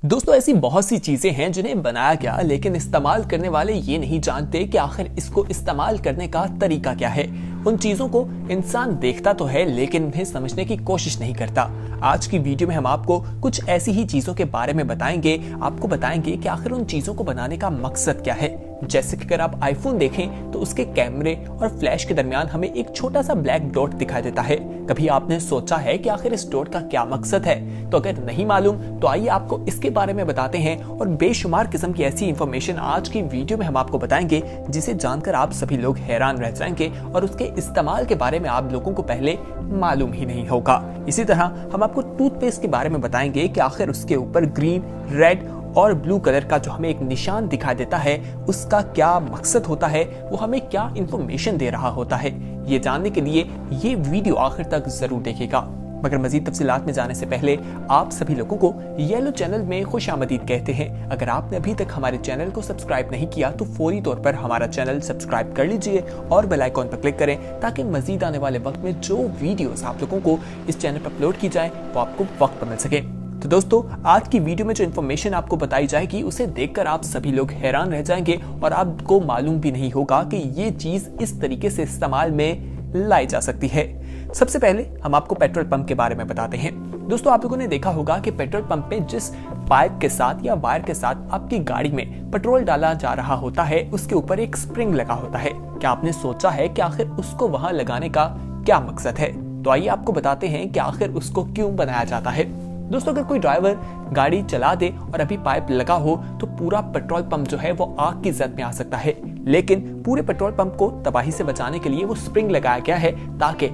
दोस्तों ऐसी बहुत सी चीजें हैं जिन्हें बनाया गया लेकिन इस्तेमाल करने वाले ये नहीं जानते कि आखिर इसको इस्तेमाल करने का तरीका क्या है। उन चीजों को इंसान देखता तो है लेकिन उन्हें समझने की कोशिश नहीं करता। आज की वीडियो में हम आपको कुछ ऐसी ही चीजों के बारे में बताएंगे। आपको बताएंगे कि आखिर उन चीजों को बनाने का मकसद क्या है। जैसे कि अगर आप आईफोन देखें तो उसके कैमरे और फ्लैश के दरमियान हमें एक छोटा सा ब्लैक डॉट दिखाई देता है। कभी आपने सोचा है कि आखिर इस डॉट का क्या मकसद है? तो अगर नहीं मालूम तो आइए आपको इसके बारे में बताते हैं और बेशुमार किस्म की ऐसी इंफॉर्मेशन आज की वीडियो में हम आपको बताएंगे जिसे जानकर आप सभी लोग हैरान रह जाएंगे और उसके इस्तेमाल के बारे में आप लोगों को पहले मालूम ही नहीं होगा। इसी तरह हम आपको टूथपेस्ट के बारे में बताएंगे कि आखिर उसके ऊपर ग्रीन, रेड और ब्लू कलर का जो हमें एक निशान दिखाई देता है उसका क्या मकसद होता है, वो हमें क्या इंफॉर्मेशन दे रहा होता है। ये जानने के लिए ये वीडियो आखिर तक जरूर देखेगा। मगर मजीद तफसीलात में जाने से पहले आप सभी लोगों को येलो चैनल में खुशामदीद कहते हैं। अगर आपने अभी तक हमारे चैनल को सब्सक्राइब नहीं किया तो फौरी तौर पर हमारा चैनल सब्सक्राइब कर लीजिए और बेल आइकॉन पर क्लिक करें ताकि मजीद आने वाले वक्त में जो वीडियोस आप लोगों को इस चैनल पर अपलोड की जाए वो आपको वक्त पर मिल सके। तो दोस्तों आज की वीडियो में जो इन्फॉर्मेशन आपको बताई जाएगी उसे देखकर आप सभी लोग हैरान रह जाएंगे और आपको मालूम भी नहीं होगा कि ये चीज इस तरीके से इस्तेमाल में लाई जा सकती है। सबसे पहले हम आपको पेट्रोल पंप के बारे में बताते हैं। दोस्तों आप लोगों ने देखा होगा कि पेट्रोल पंप पे जिस पाइप के साथ या वायर के साथ आपकी गाड़ी में पेट्रोल डाला जा रहा होता है उसके ऊपर एक स्प्रिंग लगा होता है। क्या आपने सोचा है कि आखिर उसको वहां लगाने का क्या मकसद है? तो आइए आपको बताते हैं कि आखिर उसको क्यों बनाया जाता है। दोस्तों अगर कोई ड्राइवर गाड़ी चला दे और अभी पाइप लगा हो तो पूरा पेट्रोल पंप जो है वो आग की जद में आ सकता है, लेकिन पूरे पेट्रोल पंप को तबाही से बचाने के लिए वो स्प्रिंग लगाया गया है ताकि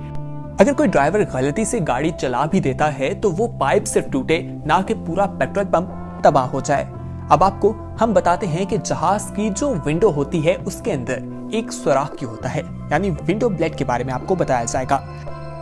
अगर कोई ड्राइवर गलती से गाड़ी चला भी देता है तो वो पाइप सिर्फ टूटे, ना कि पूरा पेट्रोल पंप तबाह हो जाए। अब आपको हम बताते हैं कि जहाज की जो विंडो होती है उसके अंदर एक सुराख क्यों होता है, यानी विंडो ब्लेड के बारे में आपको बताया जाएगा।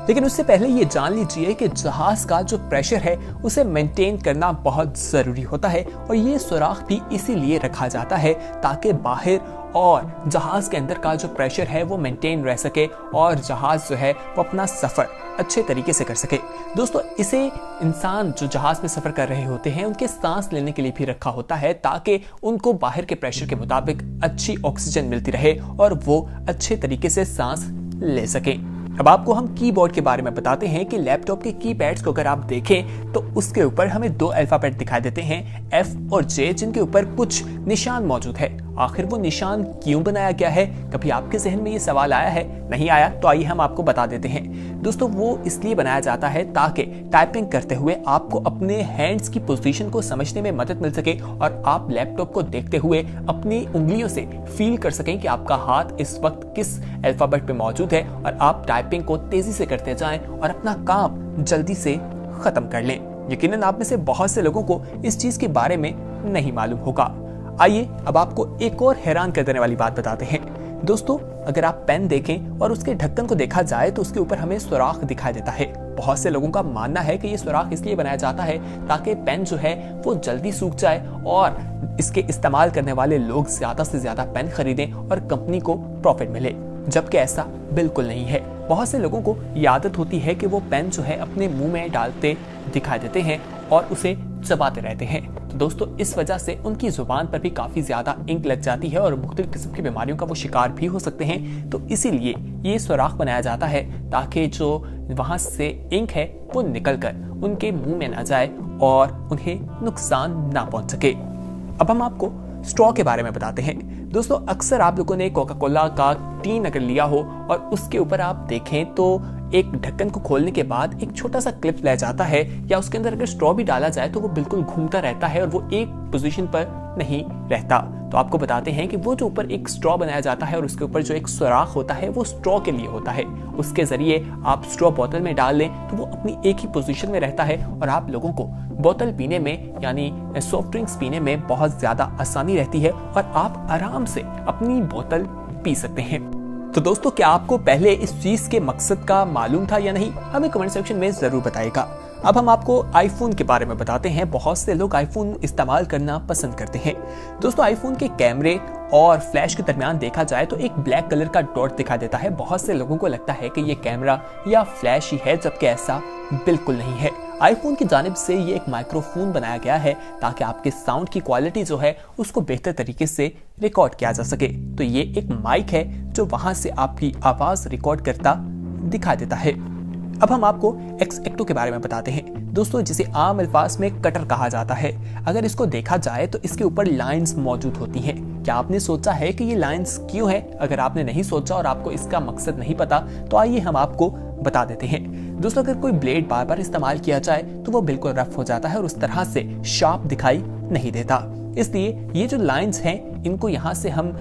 लेकिन उससे पहले ये जान लीजिए कि जहाज का जो प्रेशर है उसे मेंटेन करना बहुत जरूरी होता है और ये सुराख भी इसीलिए रखा जाता है ताकि बाहर और जहाज के अंदर का जो प्रेशर है वो मेंटेन रह सके और जहाज जो है वो अपना सफर अच्छे तरीके से कर सके। दोस्तों इसे इंसान जो जहाज में सफर कर रहे होते हैं उनके सांस लेने के लिए भी रखा होता है ताकि उनको बाहर के प्रेशर के मुताबिक अच्छी ऑक्सीजन मिलती रहे और वो अच्छे तरीके से सांस ले सके। अब आपको हम कीबोर्ड के बारे में बताते हैं कि लैपटॉप के कीपैड्स को अगर आप देखें तो उसके ऊपर हमें दो अल्फाबेट दिखाई देते हैं F और J, जिनके ऊपर कुछ निशान मौजूद है। आखिर वो निशान क्यों बनाया गया है? कभी आपके जहन में ये सवाल आया है? नहीं आया तो आइए हम आपको बता देते हैं। दोस्तों वो इसलिए बनाया जाता है ताकि टाइपिंग करते हुए आपको अपने हैंड्स की पोजीशन को समझने में मदद मिल सके और आप लैपटॉप को देखते हुए अपनी उंगलियों से फील कर सकें कि आपका हाथ इस वक्त किस अल्फाबेट पे मौजूद है और आप टाइपिंग को तेजी से करते जाएं और अपना काम जल्दी से खत्म कर लें। यकीनन आप में से बहुत से लोगों को इस चीज के बारे में नहीं मालूम होगा। आइए अब आपको एक और हैरान कर देने वाली बात बताते हैं। दोस्तों अगर आप पेन देखें और उसके ढक्कन को देखा जाए तो उसके ऊपर हमें सुराख दिखाई देता है। बहुत से लोगों का मानना है कि ये सुराख इसलिए बनाया जाता है ताकि पेन जो है वो जल्दी सूख जाए और इसके इस्तेमाल करने वाले लोग ज्यादा से ज्यादा पेन खरीदें और कंपनी को प्रॉफिट मिले, जबकि ऐसा बिल्कुल नहीं है। बहुत से लोगों को ये आदत होती है कि वो पेन जो है अपने मुंह में डालते दिखाई देते हैं और उसे चबाते रहते हैं। तो दोस्तों इस वजह से उनकी जुबान पर भी काफी ज्यादा इंक लग जाती है और मुख्तलिफ किस्म की बीमारियों का वो शिकार भी हो सकते हैं। तो इसीलिए ये सुराख बनाया जाता है ताकि जो वहां से इंक है वो निकल कर उनके मुंह में ना जाए और उन्हें नुकसान ना पहुंच सके। अब हम आपको स्ट्रॉ के बारे में बताते हैं। दोस्तों अक्सर आप लोगों ने कोका कोला का टीन अगर लिया हो और उसके ऊपर आप देखें तो एक ढक्कन को खोलने के बाद एक छोटा सा क्लिप ले जाता है या उसके अंदर अगर स्ट्रॉ भी डाला जाए तो वो बिल्कुल घूमता रहता है और वो एक पोजीशन पर नहीं रहता। तो आपको बताते हैं कि वो जो ऊपर एक स्ट्रॉ बनाया जाता है और उसके ऊपर जो एक सुराख होता है वो स्ट्रॉ के लिए होता है। उसके जरिए आप स्ट्रॉ बोतल में डाल लें तो वो अपनी एक ही पोजीशन में रहता है और आप लोगों को बोतल पीने में यानी सॉफ्ट ड्रिंक्स पीने में बहुत ज्यादा आसानी रहती है और आप आराम से अपनी बोतल पी सकते हैं। तो दोस्तों क्या आपको पहले इस चीज के मकसद का मालूम था या नहीं? हमें कमेंट सेक्शन में जरूर बताइएगा। अब हम आपको आईफोन के बारे में बताते हैं। बहुत से लोग आईफोन इस्तेमाल करना पसंद करते हैं। दोस्तों आईफोन के कैमरे और फ्लैश के दरमियान देखा जाए तो एक ब्लैक कलर का डॉट दिखाई देता है। बहुत से लोगों को लगता है कि ये कैमरा या फ्लैश ही है, जबकि ऐसा बिल्कुल नहीं है। आईफोन की जानिब से ये एक माइक्रोफोन बनाया गया है ताकि आपके साउंड की क्वालिटी जो है उसको बेहतर तरीके से रिकॉर्ड किया जा सके। तो ये एक माइक है जो वहां से आपकी आवाज रिकॉर्ड करता दिखा देता है। अब हम आपको X-Acto के बारे में बताते हैं दोस्तों, जिसे आम अल्फाज में कटर कहा जाता है। अगर इसको देखा जाए तो इसके ऊपर लाइंस मौजूद होती हैं। क्या आपने सोचा है कि ये लाइंस क्यों है? अगर आपने नहीं सोचा और आपको इसका मकसद नहीं पता तो आइए हम आपको बता देते हैं। दोस्तों, अगर कोई ब्लेड बार बार इस्तेमाल किया जाए तो वो बिल्कुल रफ हो जाता है और उस तरह से शार्प दिखाई नहीं देता। इसलिए ये जो लाइंस हैं इनको यहाँ से हम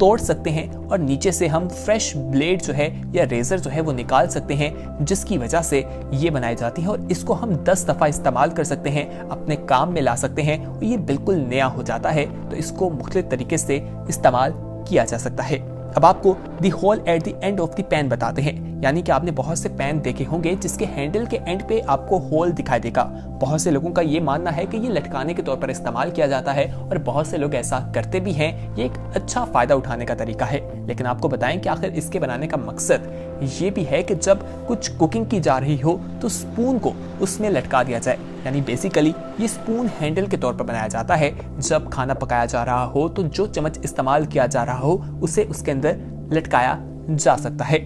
तोड़ सकते हैं और नीचे से हम फ्रेश ब्लेड जो है या रेजर जो है वो निकाल सकते हैं, जिसकी वजह से ये बनाई जाती है और इसको हम 10 दफा इस्तेमाल कर सकते हैं, अपने काम में ला सकते हैं और ये बिल्कुल नया हो जाता है। तो इसको मुख्तलिफ तरीके से इस्तेमाल किया जा सकता है। अब आपको the hole at the end of the pen बताते हैं, यानी कि आपने बहुत से पेन देखे होंगे जिसके हैंडल के एंड पे आपको होल दिखाई देगा। बहुत से लोगों का ये मानना है कि ये लटकाने के तौर पर इस्तेमाल किया जाता है और बहुत से लोग ऐसा करते भी हैं। ये एक अच्छा फायदा उठाने का तरीका है, लेकिन आपको बताएं कि आखिर इसके बनाने का मकसद ये भी है कि जब कुछ कुकिंग की जा रही हो तो स्पून को उसमें लटका दिया जाए। यानी बेसिकली ये स्पून हैंडल के तौर पर बनाया जाता है। जब खाना पकाया जा रहा हो तो जो चम्मच इस्तेमाल किया जा रहा हो उसे उसके अंदर लटकाया जा सकता है।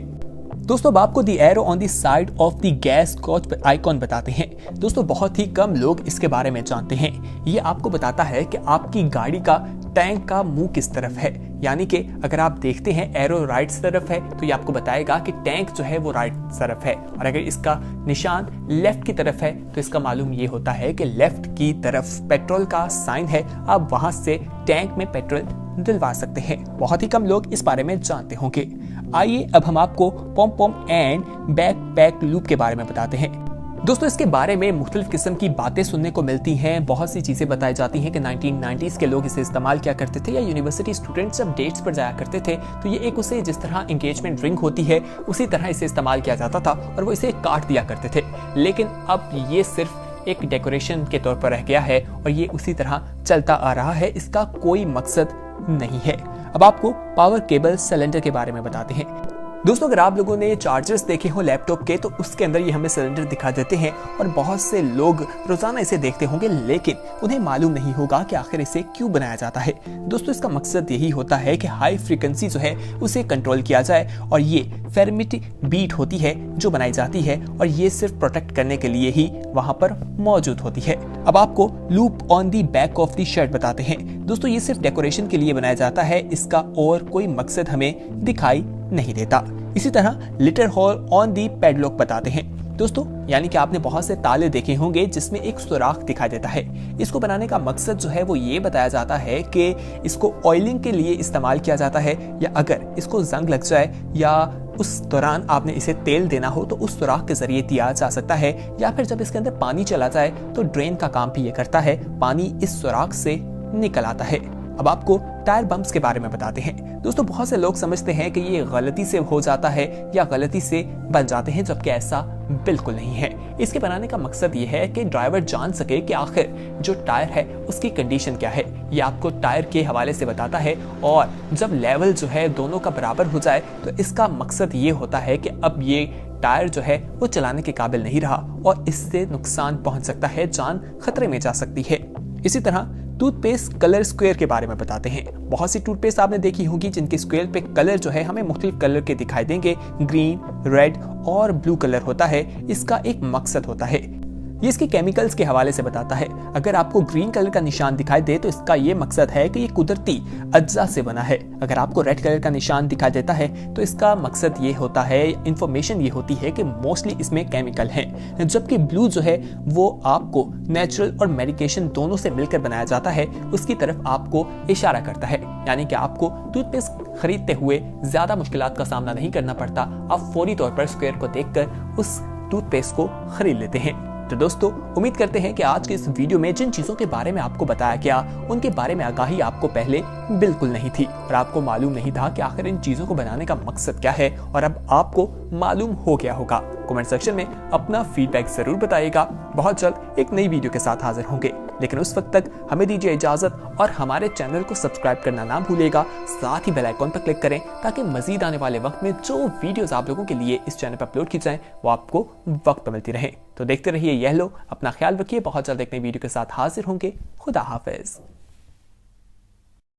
दोस्तों, अब आपको the arrow on the side of the gas coach icon बताते हैं। दोस्तों, बहुत ही कम लोग इसके बारे में जानते हैं। ये आपको बताता है कि आपकी गाड़ी का टैंक का मुंह किस तरफ है। यानी कि अगर आप देखते हैं एरो राइट तरफ है तो ये आपको बताएगा कि टैंक जो है वो राइट तरफ है, और अगर इसका निशान लेफ्ट की तरफ है तो इसका मालूम ये होता है कि लेफ्ट की तरफ पेट्रोल का साइन है। आप वहां से टैंक में पेट्रोल दिलवा सकते हैं। बहुत ही कम लोग इस बारे में जानते होंगे। आइए अब हम आपको पॉम पॉम एंड बैकपैक लूप के बारे में बताते हैं। दोस्तों, इसके बारे में मुख्तलिफ किस्म की बातें सुनने को मिलती हैं। बहुत सी चीजें बताई जाती हैं कि 1990s के लोग इसे इस्तेमाल किया करते थे, या यूनिवर्सिटी स्टूडेंट्स जब डेट्स पर जाया करते थे तो ये एक उसे जिस तरह एंगेजमेंट रिंग होती है उसी तरह इसे इस्तेमाल किया जाता था और वो इसे काट दिया करते थे। लेकिन अब ये सिर्फ एक डेकोरेशन के तौर पर रह गया है और ये उसी तरह चलता आ रहा है। इसका कोई मकसद नहीं है। अब आपको पावर केबल सिलेंडर के बारे में बताते हैं। दोस्तों, अगर आप लोगों ने चार्जर्स देखे हो लैपटॉप के तो उसके अंदर ये हमें सिलेंडर दिखा देते हैं और बहुत से लोग रोजाना इसे देखते होंगे, लेकिन उन्हें मालूम नहीं होगा कि आखिर इसे क्यों बनाया जाता है। दोस्तों, इसका मकसद यही होता है कि हाई फ्रीक्वेंसी जो है उसे कंट्रोल किया जाए और ये फेरमिट बीट होती है जो बनाई जाती है और ये सिर्फ प्रोटेक्ट करने के लिए ही वहां पर मौजूद होती है। अब आपको loop on the back of the shirt बताते हैं। दोस्तों, ये सिर्फ डेकोरेशन के लिए बनाया जाता है, इसका और कोई मकसद हमें दिखाई नहीं देता। इसी तरह little hole on the padlock बताते हैं। दोस्तों, यानी कि आपने बहुत से ताले देखे होंगे जिसमें एक सुराख दिखाई देता है। इसको बनाने का मकसद जो है वो ये बताया जाता है कि इसको ऑयलिंग के लिए इस्तेमाल किया जाता है, या अगर इसको जंग लग जाए या उस दौरान आपने इसे तेल देना हो तो उस सुराख के जरिए दिया जा सकता है, या फिर जब इसके अंदर पानी चला जाए तो ड्रेन का काम भी ये करता है, पानी इस सुराख से निकल आता है। अब आपको टायर बम्प्स के बारे में बताते हैं। दोस्तों, बहुत से लोग समझते हैं कि ये गलती से हो जाता है या गलती से बन जाते हैं, जबकि ऐसा बिल्कुल नहीं है। इसके बनाने का मकसद ये है कि ड्राइवर जान सके कि आखिर जो टायर है उसकी कंडीशन क्या है। ये आपको टायर के हवाले से बताता है और जब लेवल जो है दोनों का बराबर हो जाए तो इसका मकसद ये होता है कि अब ये टायर जो है वो चलाने के काबिल नहीं रहा और इससे नुकसान पहुंच सकता है, जान खतरे में जा सकती है। इसी तरह टूथपेस्ट कलर स्क्वायर के बारे में बताते हैं। बहुत सी टूथपेस्ट आपने देखी होगी जिनके स्क्वायर पे कलर जो है हमें मुख्तलिफ कलर के दिखाई देंगे। ग्रीन, रेड और ब्लू कलर होता है। इसका एक मकसद होता है, ये इसके केमिकल्स के हवाले से बताता है। अगर आपको ग्रीन कलर का निशान दिखाई दे तो इसका ये मकसद है कि ये कुदरती अज्जा से बना है। अगर आपको रेड कलर का निशान दिखाई देता है तो इसका मकसद ये होता है, इंफॉर्मेशन ये होती है कि मोस्टली इसमें केमिकल हैं। जबकि ब्लू जो है वो आपको नेचुरल और मेडिकेशन दोनों से मिलकर बनाया जाता है, उसकी तरफ आपको इशारा करता है। यानी कि आपको टूथपेस्ट खरीदते हुए ज्यादा मुश्किलात का सामना नहीं करना पड़ता, आप फौरी तौर पर स्क्वायर को देखकर उस टूथपेस्ट को खरीद लेते हैं। तो दोस्तों, उम्मीद करते हैं कि आज के इस वीडियो में जिन चीजों के बारे में आपको बताया गया उनके बारे में आगाही आपको पहले बिल्कुल नहीं थी और आपको मालूम नहीं था कि आखिर इन चीजों को बनाने का मकसद क्या है, और अब आपको मालूम हो गया होगा। कमेंट सेक्शन में अपना फीडबैक जरूर बताइएगा। बहुत जल्द एक नई वीडियो के साथ हाजिर होंगे। लेकिन उस वक्त तक हमें दीजिए इजाजत और हमारे चैनल को सब्सक्राइब करना ना भूलिएगा। साथ ही बेल आइकॉन पर क्लिक करें ताकि मजीद आने वाले वक्त में जो वीडियोस आप लोगों के लिए इस चैनल पर अपलोड की जाएं वो आपको वक्त पर मिलती रहे। तो देखते रहिए यह लो, अपना ख्याल रखिए। बहुत जल्द एक नई वीडियो के साथ हाजिर होंगे। खुदा हाफिज।